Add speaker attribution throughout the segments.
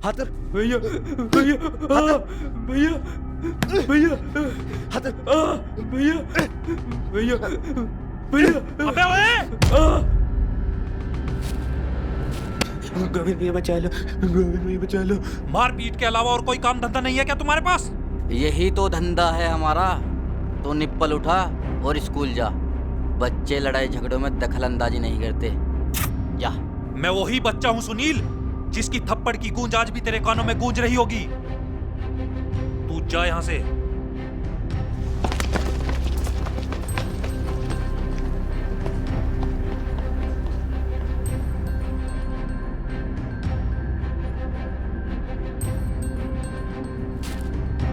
Speaker 1: हाथ कर
Speaker 2: भैया भैया भैया भैया
Speaker 1: हाथ कर
Speaker 2: भैया भैया भैया
Speaker 3: अबे ओए!
Speaker 1: गोविंद भैया बचा लो, गोविंद भैया बचा लो।
Speaker 3: मारपीट के अलावा और कोई काम धंधा नहीं है क्या तुम्हारे पास?
Speaker 4: यही तो धंधा है हमारा। तो निप्पल उठा और स्कूल जा। बच्चे लड़ाई झगड़ों में दखल अंदाजी नहीं करते। जा।
Speaker 3: मैं वही बच्चा हूँ सुनील, जिसकी थप्पड़ की गूंज आज भी तेरे कानों में गूंज रही होगी। तू जा यहाँ से।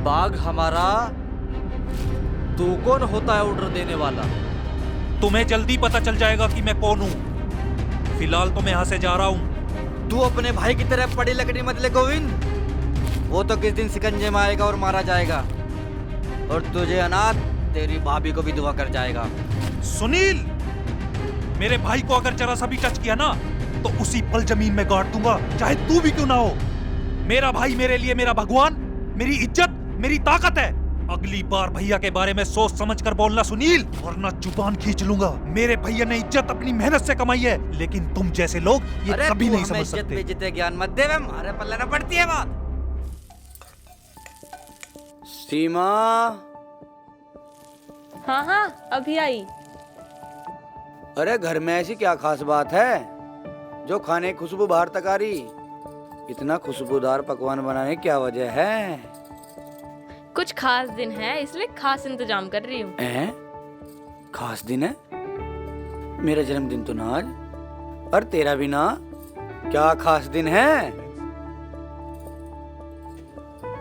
Speaker 5: बाघ हमारा, तू कौन होता है ऑर्डर देने वाला?
Speaker 3: तुम्हें जल्दी पता चल जाएगा कि मैं कौन हूँ। फिलहाल तो मैं यहाँ से जा रहा हूँ।
Speaker 4: तू अपने भाई की तरह पड़ी लकड़ी मत ले गोविंद। वो तो किस दिन शिकंजे में आएगा और मारा जाएगा, और तुझे अनाथ तेरी भाभी को भी दुआ कर जाएगा।
Speaker 3: सुनील, मेरे भाई को अगर जरा सा भी टच किया ना तो उसी पल जमीन में गाड़ दूंगा, चाहे तू भी क्यों ना हो। मेरा भाई मेरे लिए मेरा भगवान, मेरी इज्जत, मेरी ताकत है। अगली बार भैया के बारे में सोच समझ कर बोलना सुनील, वरना जुबान खींच लूंगा। मेरे भैया ने इज्जत अपनी मेहनत से कमाई है, लेकिन तुम जैसे लोग ये कभी नहीं समझ सकते।
Speaker 4: इज्जत ज्ञान मत दे, हमारे पल्ले न पड़ती है बात। सीमा।
Speaker 6: हाँ हाँ अभी आई।
Speaker 4: अरे घर में ऐसी क्या खास बात है जो खाने की खुशबू बाहर तक आ रही? इतना खुशबूदार पकवान बनाने की क्या वजह है?
Speaker 6: कुछ खास दिन है इसलिए खास इंतजाम कर रही हूँ।
Speaker 4: खास दिन है? मेरा जन्मदिन तो ना आज, और तेरा भी ना। क्या खास दिन है?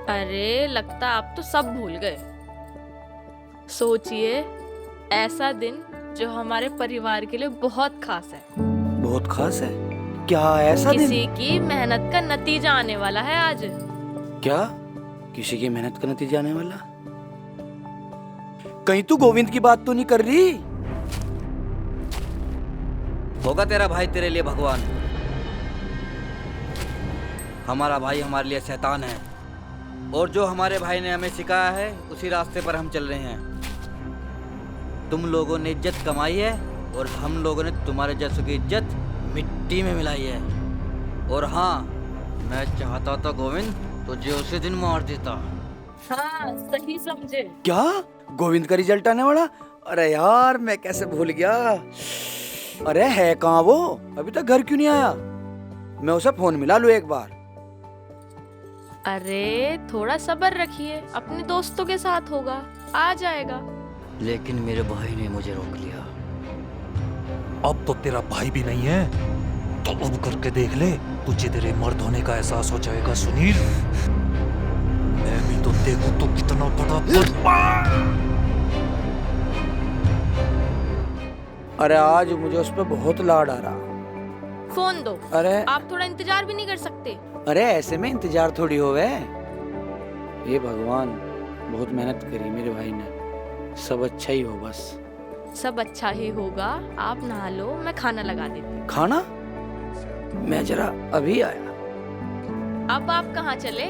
Speaker 6: अरे लगता आप तो सब भूल गए। सोचिए, ऐसा दिन जो हमारे परिवार के लिए बहुत खास है।
Speaker 4: बहुत खास है? क्या ऐसा दिन?
Speaker 6: किसी की मेहनत का नतीजा आने वाला है आज।
Speaker 4: क्या? किसी की मेहनत का नतीजा आने वाला? कहीं तू गोविंद की बात तो नहीं कर रही? होगा तेरा भाई तेरे लिए भगवान। हमारा भाई हमारे लिए शैतान है, और जो हमारे भाई ने हमें सिखाया है उसी रास्ते पर हम चल रहे हैं। तुम लोगों ने इज्जत कमाई है, और हम लोगों ने तुम्हारे जैसों की इज्जत मिट्टी में मिलाई है। और हाँ, मैं चाहता था गोविंद तुझे उसी दिन मार देता।
Speaker 6: हाँ सही समझे।
Speaker 4: क्या? गोविंद का रिजल्ट आने वाला? अरे यार, मैं कैसे भूल गया। अरे है कहाँ वो? अभी तक घर क्यों नहीं आया? मैं उसे फोन मिला लूं एक बार।
Speaker 6: अरे थोड़ा सब्र रखिए, अपने दोस्तों के साथ होगा, आ जाएगा।
Speaker 4: लेकिन मेरे भाई ने मुझे रोक लिया।
Speaker 3: अब तो तेरा भाई भी नहीं है, तो अब करके देख ले, तुझे तेरे मर्द होने का एहसास हो जाएगा सुनील। मैं भी तो देखूं तो कितना बड़ा।
Speaker 4: अरे आज मुझे उस पर बहुत लाड आ रहा।
Speaker 6: फोन दो।
Speaker 4: अरे
Speaker 6: आप थोड़ा इंतजार भी नहीं कर सकते?
Speaker 4: अरे ऐसे में इंतजार थोड़ी होवे। ये भगवान, बहुत मेहनत करी मेरे भाई ने, सब अच्छा ही हो बस।
Speaker 6: सब अच्छा ही होगा, आप नहा लो, मैं खाना लगा देती हूँ।
Speaker 4: खाना? मैं जरा अभी आया।
Speaker 6: अब आप कहाँ चले?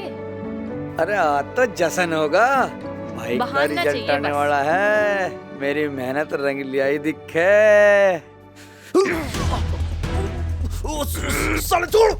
Speaker 4: अरे आज तो जश्न होगा, भाई का
Speaker 6: बहाना
Speaker 4: रिजल्ट
Speaker 6: चाहिए
Speaker 4: आने
Speaker 6: बस।
Speaker 4: वाला है। मेरी मेहनत रंग लियाई दिखे।
Speaker 2: साले छोड़।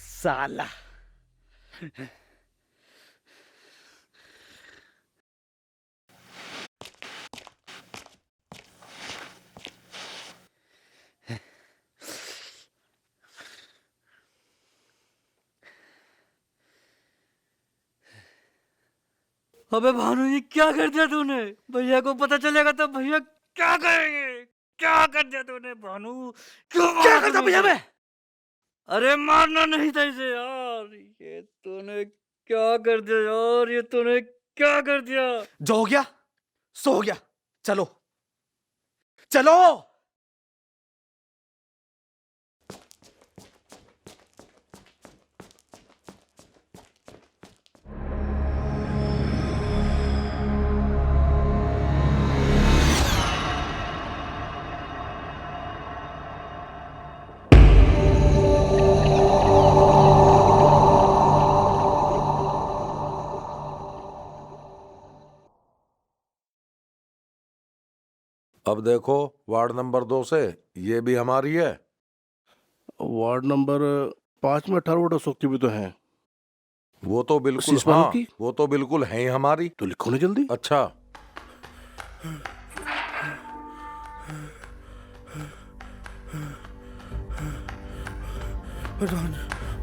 Speaker 4: साला। अबे भानु ये क्या कर दिया तूने? भैया को पता चलेगा तो भैया क्या करेंगे? क्या कर दिया तूने भानु? क्या करता भैया मैं? अरे मारना नहीं था इसे यार। ये तूने क्या कर दिया यार? ये तूने क्या कर दिया?
Speaker 1: जो हो गया सो हो गया। चलो चलो।
Speaker 7: अब देखो वार्ड नंबर 2 से ये भी हमारी है।
Speaker 8: वार्ड नंबर 5 में 18 वोट अशोक भी तो हैं।
Speaker 7: वो तो बिल्कुल
Speaker 8: शीश मानो
Speaker 7: हाँ,
Speaker 8: की?
Speaker 7: वो तो बिल्कुल है ही हमारी।
Speaker 8: तो लिखो ना जल्दी।
Speaker 7: अच्छा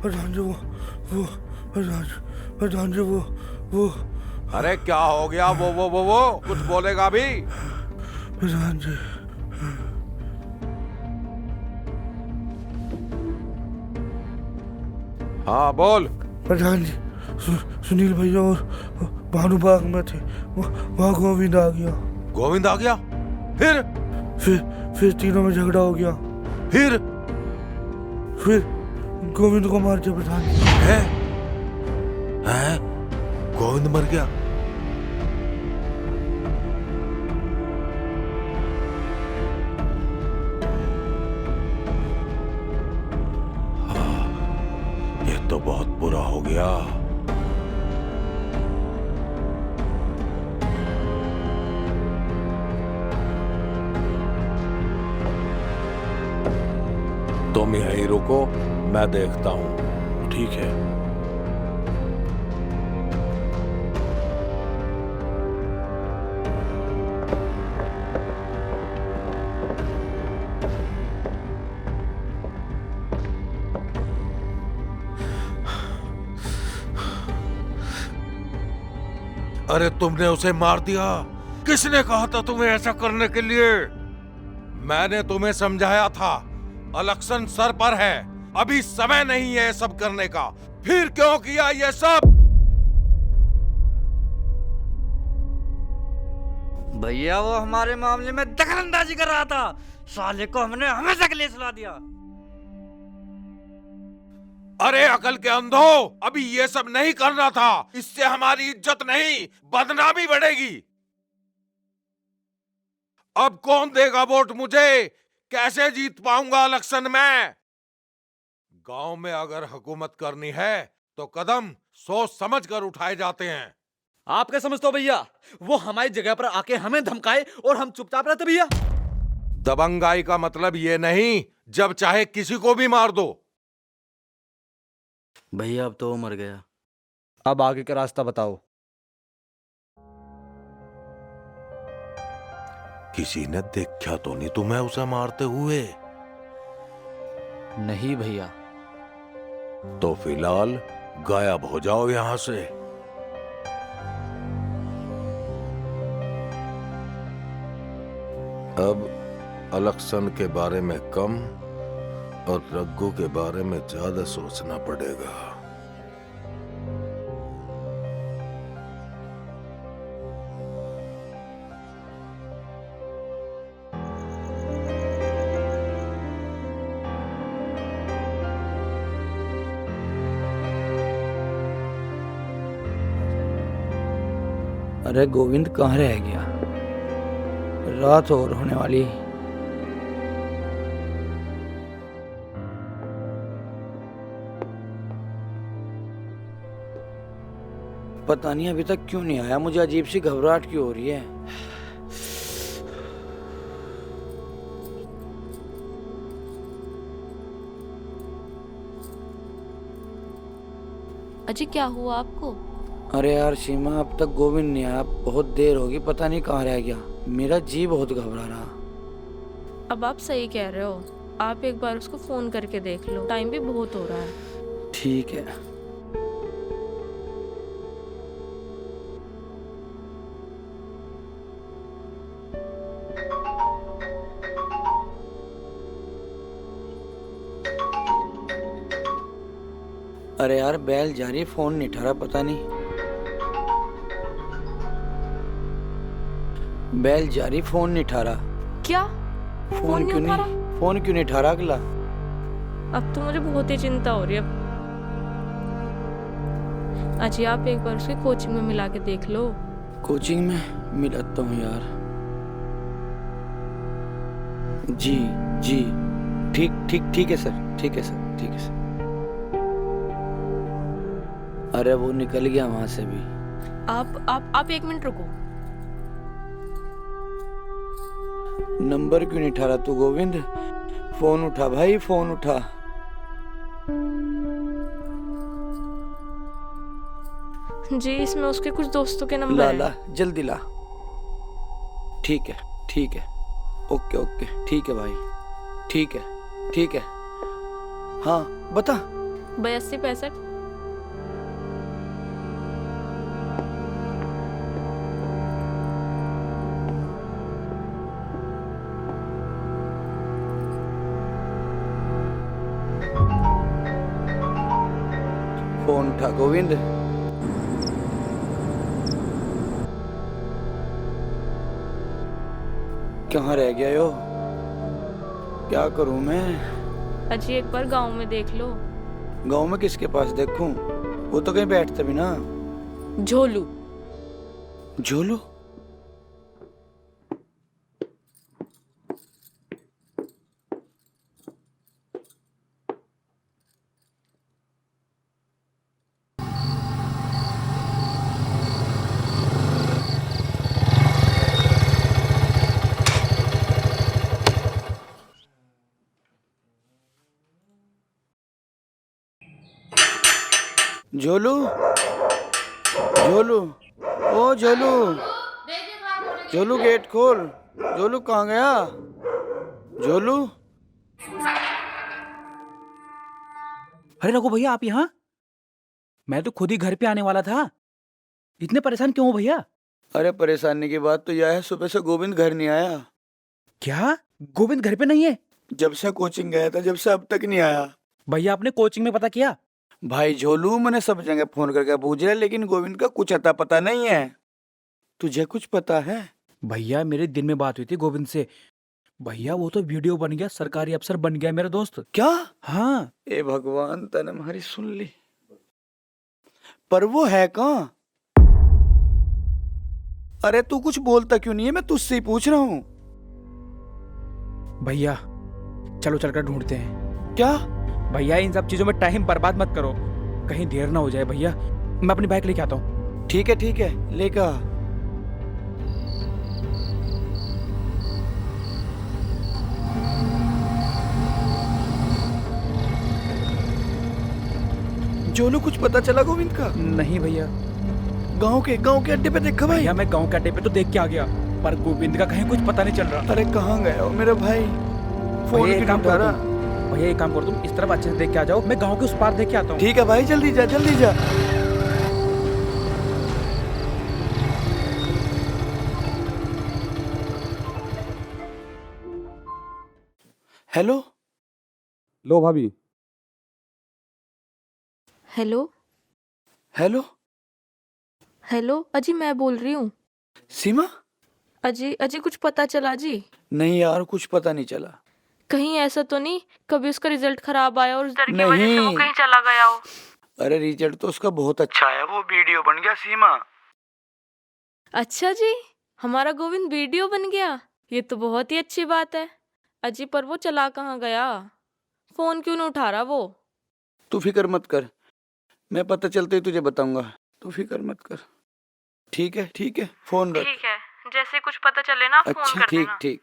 Speaker 1: प्रधान जी वो
Speaker 7: अरे क्या हो गया? वो कुछ बोलेगा भी?
Speaker 1: प्रधान जी
Speaker 7: हाँ बोल।
Speaker 1: प्रधान जी सुनील भैया और भानु बाग में थे। वहाँ गोविंद आ गया।
Speaker 7: गोविंद आ गया?
Speaker 1: फिर तीनों में झगड़ा हो गया। फिर गोविंद को मार दिया प्रधान जी।
Speaker 7: हैं? गोविंद मर गया? ये तो बहुत बुरा हो गया। तुम यहीं रुको, मैं देखता हूं।
Speaker 8: ठीक है।
Speaker 7: अरे तुमने उसे मार दिया? किसने कहा था तुम्हें ऐसा करने के लिए? मैंने तुम्हें समझाया था, इलेक्शन सर पर है, अभी समय नहीं है सब करने का। फिर क्यों किया ये सब?
Speaker 4: भैया वो हमारे मामले में दखलंदाजी कर रहा था। साले को हमने हमेशा के लिए सुला दिया।
Speaker 7: अरे अकल के अंधो, अभी ये सब नहीं करना था। इससे हमारी इज्जत नहीं बदनामी बढ़ेगी। अब कौन देगा वोट मुझे? कैसे जीत पाऊंगा इलेक्शन में? गांव में अगर हुकूमत करनी है तो कदम सोच समझ कर उठाए जाते हैं।
Speaker 5: आप क्या समझते हो भैया? वो हमारी जगह पर आके हमें धमकाए और हम चुपचाप रहते भैया?
Speaker 7: दबंगाई का मतलब ये नहीं जब चाहे किसी को भी मार दो।
Speaker 4: भैया अब तो वो मर गया।
Speaker 5: अब आगे का रास्ता बताओ।
Speaker 7: किसी ने देखा तो नहीं तुम्हें उसे मारते हुए?
Speaker 5: नहीं भैया।
Speaker 7: तो फिलहाल गायब हो जाओ यहां से। अब इलेक्शन के बारे में कम और रग्गू के बारे में ज्यादा सोचना पड़ेगा।
Speaker 9: अरे गोविंद कहाँ रह गया? रात और होने वाली। पता नहीं अभी तक क्यों नहीं आया। मुझे अजीब सी घबराहट क्यों हो रही है।
Speaker 6: अजी क्या हुआ आपको?
Speaker 9: अरे यार सीमा, अब तक गोविंद नहीं आया। बहुत देर होगी, पता नहीं कहाँ रह गया। मेरा जी बहुत घबरा रहा।
Speaker 6: अब आप सही कह रहे हो, आप एक बार उसको फोन करके देख लो, टाइम भी बहुत हो रहा है।
Speaker 9: ठीक है। अरे यार बैल जा रही, फोन नहीं उठा रहा, पता नहीं। बैल जा रही, फोन नहीं उठा रहा।
Speaker 6: क्या?
Speaker 9: फोन क्यों
Speaker 6: उठा
Speaker 9: नहीं, फोन क्यों नहीं उठा रहा अगला?
Speaker 6: अब तो मुझे बहुत ही चिंता हो रही है। अजी आप एक बार उसकी कोचिंग में मिला के देख लो।
Speaker 9: कोचिंग में मिलाता हूँ यार। जी जी, ठीक ठीक ठीक है सर, ठीक है सर, ठीक है सर। अरे वो निकल गया वहां से भी।
Speaker 6: आप 1 मिनट रुको।
Speaker 9: नंबर क्यों नहीं उठा रहा तू गोविंद? फोन उठा भाई, फोन उठा।
Speaker 6: जी इसमें उसके कुछ दोस्तों के नंबर
Speaker 9: ला
Speaker 6: हैं।
Speaker 9: ला जल्दी ला। ठीक है ठीक है, ओके ओके, ठीक है भाई, ठीक है ठीक है। हाँ बता।
Speaker 6: 8265।
Speaker 9: फोन उठा गोविंद। कहाँ रह गया यो? क्या करूं मैं?
Speaker 6: अजी एक बार गांव में देख लो।
Speaker 9: गांव में किसके पास देखूं? वो तो कहीं बैठते भी ना।
Speaker 6: झोलू।
Speaker 9: झोलू? झोलू, झोलू, ओ झोलू, झोलू गेट खोल। झोलू कहाँ गया? झोलू।
Speaker 5: अरे रघु भैया, आप यहाँ? मैं तो खुद ही घर पे आने वाला था। इतने परेशान क्यों हो भैया?
Speaker 9: अरे परेशानी की बात तो यह है, सुबह से गोविंद घर नहीं आया।
Speaker 5: क्या गोविंद घर पे नहीं है?
Speaker 9: जब से कोचिंग गया था, जब से अब तक नहीं आया।
Speaker 5: भैया आपने कोचिंग में पता किया?
Speaker 9: भाई झोलू, मैंने सब जगह फोन करके पूछ लिया, लेकिन गोविंद का कुछ अता पता नहीं है। तुझे कुछ पता है?
Speaker 5: भैया मेरे दिन में बात हुई थी गोविंद से। भैया वो तो वीडियो बन गया, सरकारी अफसर बन गया मेरा दोस्त।
Speaker 9: क्या?
Speaker 5: हाँ।
Speaker 9: ए भगवान, तने हमारी सुन ली। पर वो है कहाँ? अरे तू कुछ बोलता क्यों नहीं है? मैं तुझसे ही पूछ रहा हूँ।
Speaker 5: भैया चलो चलकर ढूंढते हैं।
Speaker 9: क्या?
Speaker 5: भैया इन सब चीजों में टाइम बर्बाद मत करो, कहीं देर ना हो जाए। भैया मैं अपनी बाइक लेके आता हूँ।
Speaker 9: ठीक है, लेकर आ। जोलू कुछ पता चला गोविंद का?
Speaker 5: नहीं भैया।
Speaker 9: गांव के अड्डे पे देखा भाई?
Speaker 5: भैया मैं गांव के अड्डे पे तो देख के आ गया, पर गोविंद का कहीं कुछ पता नहीं चल रहा।
Speaker 9: अरे कहाँ गया हो मेरा भाई? फोन
Speaker 5: भैया
Speaker 9: क्यों
Speaker 5: एक काम
Speaker 9: नहीं उठा
Speaker 5: करो
Speaker 9: रहा?
Speaker 5: भैया एक काम करो, तुम इस तरफ अच्छे से देख के आ जाओ, मैं गांव के उस पार देख के आता हूँ।
Speaker 9: ठीक है भाई, जल्दी जा जल्दी जा। हेलो।
Speaker 8: लो भाभी।
Speaker 6: हेलो।
Speaker 9: हेलो।
Speaker 6: हेलो अजी, मैं बोल रही हूँ।
Speaker 9: सीमा?
Speaker 6: अजी कुछ पता चला जी?
Speaker 9: नहीं यार, कुछ पता नहीं चला।
Speaker 6: कहीं ऐसा तो नहीं कभी उसका रिजल्ट खराब आया और उस डर की
Speaker 9: नहीं।
Speaker 6: वजह से वो कहीं चला गया हो?
Speaker 9: अरे रिजल्ट तो उसका बहुत अच्छा है, वो वीडियो बन गया सीमा।
Speaker 6: अच्छा जी, हमारा गोविंद वीडियो बन गया, ये तो बहुत ही अच्छी बात है। अजी पर वो चला कहाँ गया? फोन क्यों नहीं उठा रहा वो?
Speaker 9: तू फिक्र मत कर, मैं पता चलते ही तुझे बताऊंगा। तू फिक्र मत कर। ठीक है, फोन रख।
Speaker 6: ठीक है, जैसे कुछ पता चले ना फोन
Speaker 9: अच्छा
Speaker 6: कर
Speaker 9: ठीक
Speaker 6: देना।
Speaker 9: ठीक।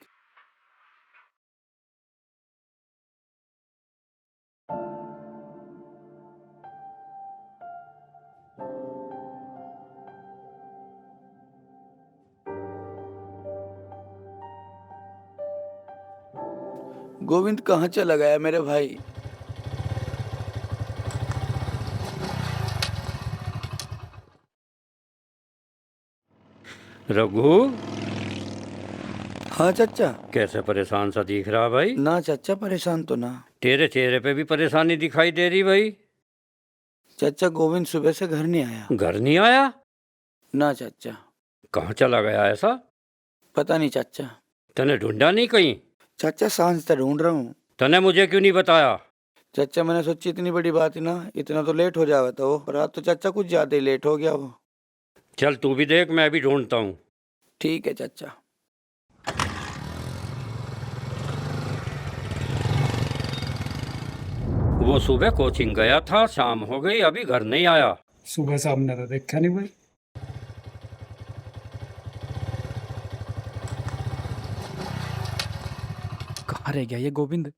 Speaker 9: गोविंद कहाँ चला गया मेरे भाई?
Speaker 10: रघु,
Speaker 9: हाँ चाचा।
Speaker 10: कैसे परेशान सा दिख रहा भाई?
Speaker 9: ना चाचा, परेशान तो ना।
Speaker 10: तेरे चेहरे पे भी परेशानी दिखाई दे रही भाई।
Speaker 9: चाचा, गोविंद सुबह से घर नहीं आया।
Speaker 10: घर नहीं आया?
Speaker 9: ना चाचा।
Speaker 10: कहाँ चला गया ऐसा?
Speaker 9: पता नहीं चाचा।
Speaker 10: तने ढूंढा नहीं कहीं?
Speaker 9: चाचा, सांझ तक ढूंढ रहा हूँ।
Speaker 10: तने मुझे क्यों नहीं बताया?
Speaker 9: चाचा, मैंने सोची इतनी बड़ी बात है ना, इतना तो लेट हो जावा था वो, पर आज तो चाचा कुछ ज्यादा ही लेट हो गया वो।
Speaker 10: चल तू भी देख, मैं भी ढूंढता हूँ।
Speaker 9: ठीक है चाचा।
Speaker 10: वो सुबह कोचिंग गया था, शाम हो गई, अभी घर नहीं आया।
Speaker 2: सुबह से हमने तो देखा नहीं भाई।
Speaker 5: कहाँ रह गया ये गोविंद?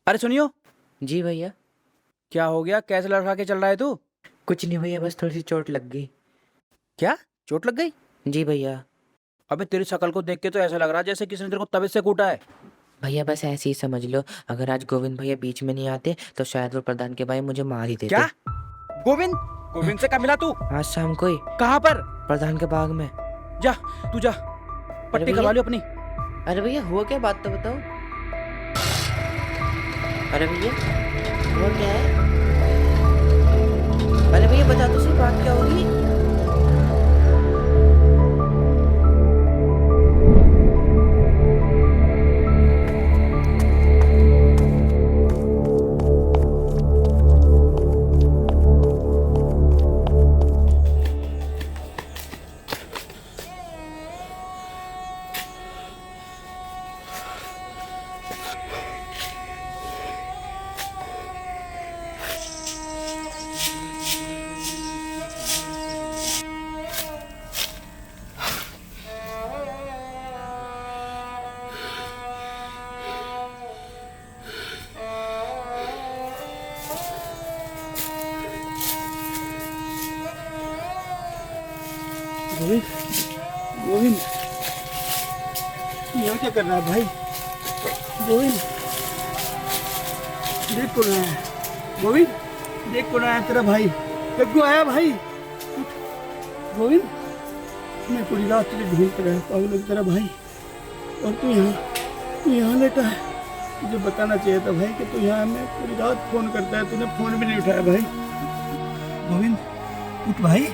Speaker 5: अरे सुनियो।
Speaker 11: जी भैया।
Speaker 5: क्या हो गया? कैसे लड़का के चल रहा है तू?
Speaker 11: कुछ नहीं भैया, बस थोड़ी सी चोट लग गई।
Speaker 5: क्या चोट लग गई?
Speaker 11: जी भैया।
Speaker 5: अबे तेरी शक्ल को देख के तो ऐसा लग रहा है जैसे किसी ने तेरे को तबीयत से कूटा है।
Speaker 11: भैया बस ऐसे ही समझ लो, अगर आज गोविंद भैया बीच में नहीं आते तो शायद वो प्रधान के भाई मुझे मार ही देते।
Speaker 5: क्या? गोविंद? गोविंद से कब मिला तू?
Speaker 11: आज शाम को ही।
Speaker 5: कहाँ पर?
Speaker 11: प्रधान के बाग में।
Speaker 5: जा तू जा, पट्टी करवा लियो अपनी।
Speaker 11: अरे भैया हुआ क्या, बात तो बताओ। अरे भैया हुआ क्या है? अरे भैया बता तो सही, बात क्या होगी?
Speaker 8: गोविंद, गोविंद, यहाँ क्या कर रहा है भाई? गोविंद, देख कौन आया है? गोविंद, देख कौन आया तेरा भाई? रघु आया भाई। गोविंद, मैं पूरी रात तुझे ढूंढ रहा पागल तेरा भाई, और तू यहाँ लेटा है। तुझे बताना चाहिए था भाई कि तू यहाँ, मैं पूरी रात फोन करता है, तूने फोन भी नहीं उठाया भाई। गोविंद उठ भाई,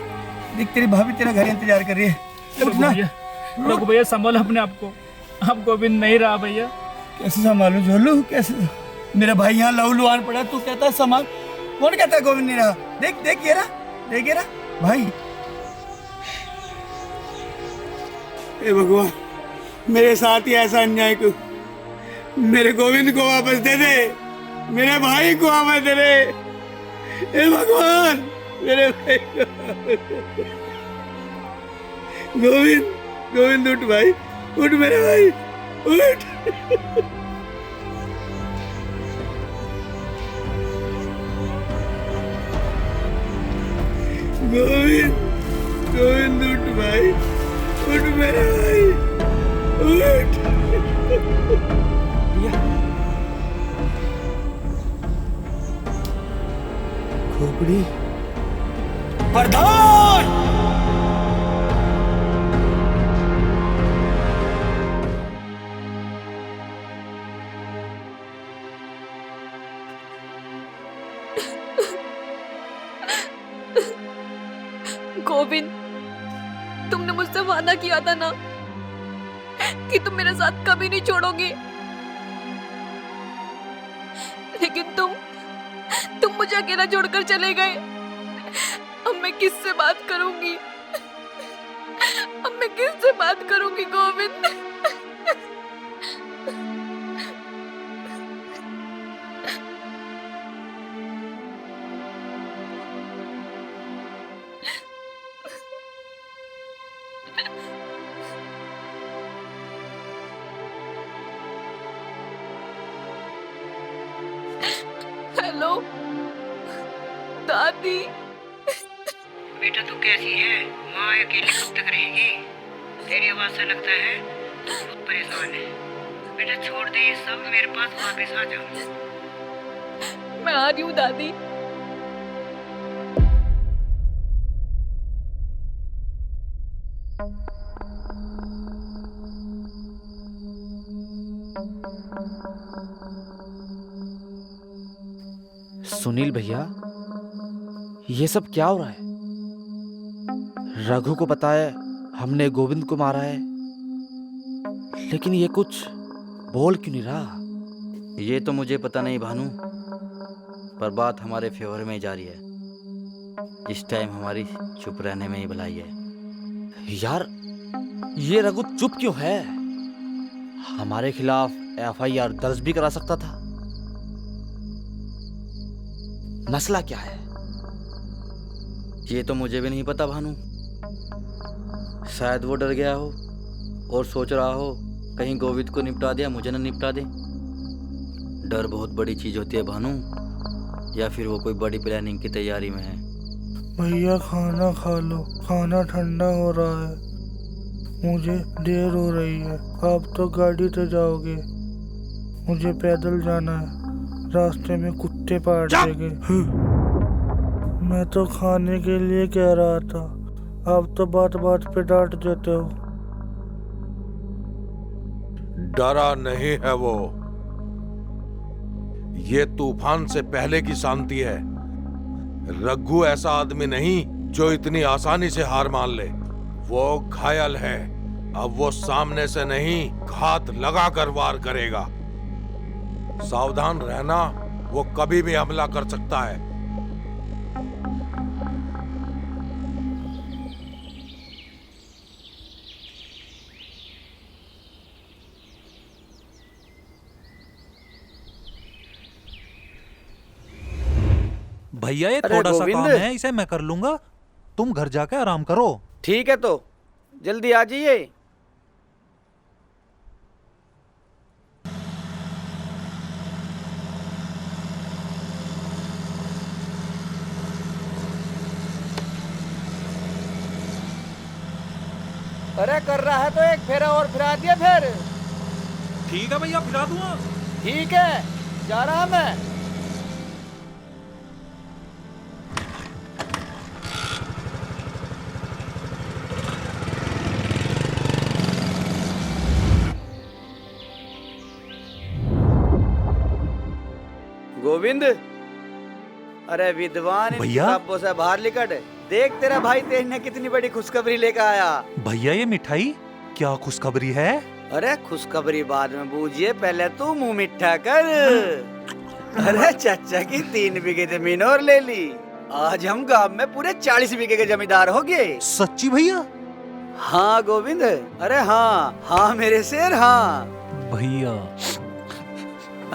Speaker 8: देख तेरी भाभी तेरा घर इंतजार कर रही है। उठ ना।
Speaker 2: रघु भैया संभालो अपने आप को, अब गोविंद नहीं रहा भैया।
Speaker 8: कैसे संभालू झोलू, कैसे? मेरा भाई यहाँ लहू लुहान पड़ा, तू कहता है संभाल। कौन कहता है गोविंद नहीं रहा? देख देख ये रहा, देख ये रहा भाई। ए भगवान, मेरे साथ ही ऐसा अन्याय क्यों? मेरे गोविंद को वापस दे दे, मेरे भाई को वापस दे दे। ए भगवान, मेरे भाई को गोविंद, गोविंद उठ भाई, उठ मेरे भाई, उठ। गोविंद, गोविंद उठ भाई, उठ मेरे भाई, उठ। खोपड़ी प्रधान।
Speaker 6: गोविंद, तुमने मुझसे वादा किया था ना कि तुम मेरे साथ कभी नहीं छोड़ोगे, लेकिन तुम मुझे अकेला छोड़कर चले गए। अब मैं किससे बात करूंगी? अब मैं किससे बात करूंगी गोविंद? लो। दादी
Speaker 12: बेटा तू कैसी है? माँ अकेली कब तक रहेगी? तेरी आवाज से लगता है तू बहुत परेशान है। बेटा छोड़ दे ये सब, मेरे पास वापस आ जा।
Speaker 6: मैं आ रही हूँ दादी।
Speaker 9: सुनील भैया, ये सब क्या हो रहा है? रघु को पता है हमने गोविंद को मारा है, लेकिन ये कुछ बोल क्यों नहीं रहा?
Speaker 4: ये तो मुझे पता नहीं भानु, पर बात हमारे फेवर में जा रही है। इस टाइम हमारी चुप रहने में ही भलाई है।
Speaker 9: यार, ये रघु चुप क्यों है? हमारे खिलाफ FIR दर्ज भी करा सकता था। मसला क्या है?
Speaker 4: ये तो मुझे भी नहीं पता भानु। शायद वो डर गया हो और सोच रहा हो कहीं गोविंद को निपटा दिया, मुझे न निपटा दे। डर बहुत बड़ी चीज होती है भानु, या फिर वो कोई बड़ी प्लानिंग की तैयारी में है।
Speaker 1: भैया खाना खा लो, खाना ठंडा हो रहा है। मुझे देर हो रही है। आप तो गाड़ी से जाओगे, मुझे पैदल जाना है। रास्ते में कुत्ते पाड़ देंगे। मैं तो खाने के लिए कह रहा था, आप तो बात बात पे डांट देते हो।
Speaker 7: डरा नहीं है वो, ये तूफान से पहले की शांति है। रघु ऐसा आदमी नहीं जो इतनी आसानी से हार मान ले। वो घायल है, अब वो सामने से नहीं घात लगाकर वार करेगा। सावधान रहना, वो कभी भी हमला कर सकता है।
Speaker 3: भैया ये
Speaker 9: अरे
Speaker 3: थोड़ा सा
Speaker 9: गोविंद!
Speaker 3: काम है, इसे मैं कर लूंगा। तुम घर जाके आराम करो।
Speaker 9: ठीक है, तो जल्दी आ जाइए। अरे कर रहा है तो एक फेरा और फिरा दिया फिर।
Speaker 3: ठीक है भैया, फिरा दूंगा।
Speaker 9: ठीक है, जा रहा मैं। गोविंद, अरे विद्वान, इन
Speaker 3: भैया?
Speaker 9: किताबों से बाहर निकट। देख तेरा भाई तेज ने कितनी बड़ी खुशखबरी लेकर आया।
Speaker 3: भैया ये मिठाई क्या खुशखबरी है?
Speaker 9: अरे खुशखबरी बाद में बूझिए, पहले तू मुंह मिठा कर। अरे चाचा की 3 बीघे जमीन और ले ली। आज हम गांव में पूरे 40 बीघे के जमींदार हो गए।
Speaker 3: सच्ची भैया?
Speaker 9: हाँ गोविंद, अरे हाँ हाँ मेरे शेर, हाँ।
Speaker 3: भैया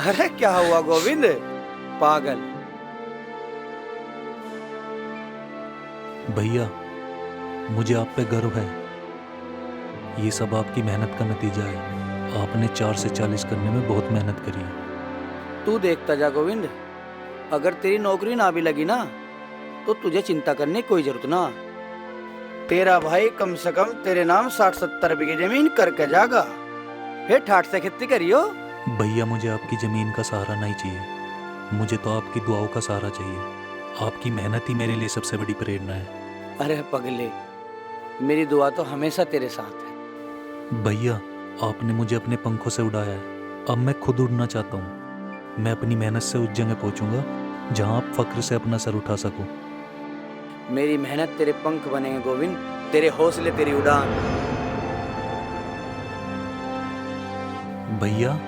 Speaker 9: अरे क्या हुआ गोविंद, पागल?
Speaker 3: भैया, मुझे आप पे गर्व है। ये सब आपकी मेहनत का नतीजा है। आपने 4 से 40 करने में बहुत मेहनत करी है।
Speaker 9: तू देखता जा गोविंद, अगर तेरी नौकरी ना भी लगी ना, तो तुझे चिंता करने की कोई जरूरत ना। तेरा भाई कम से कम तेरे नाम 60-70 बीघे जमीन करके जाएगा। फिर ठाठ से खेती करियो।
Speaker 3: भैया मुझे आपकी जमीन का सहारा नहीं चाहिए, मुझे तो आपकी दुआओं का सहारा चाहिए। आपकी मेहनत ही मेरे लिए सबसे बड़ी प्रेरणा है।
Speaker 9: अरे पगले, मेरी दुआ तो हमेशा तेरे साथ है।
Speaker 3: भैया, आपने मुझे अपने पंखों से उड़ाया है, अब मैं खुद उड़ना चाहता हूँ। मैं अपनी मेहनत से उस जगह पहुँचूंगा जहाँ आप फक्र से अपना सर उठा सको।
Speaker 9: मेरी मेहनत तेरे पंख बनेंगे गोविंद, तेरे हौसले तेरी उड़ान।
Speaker 3: भैया,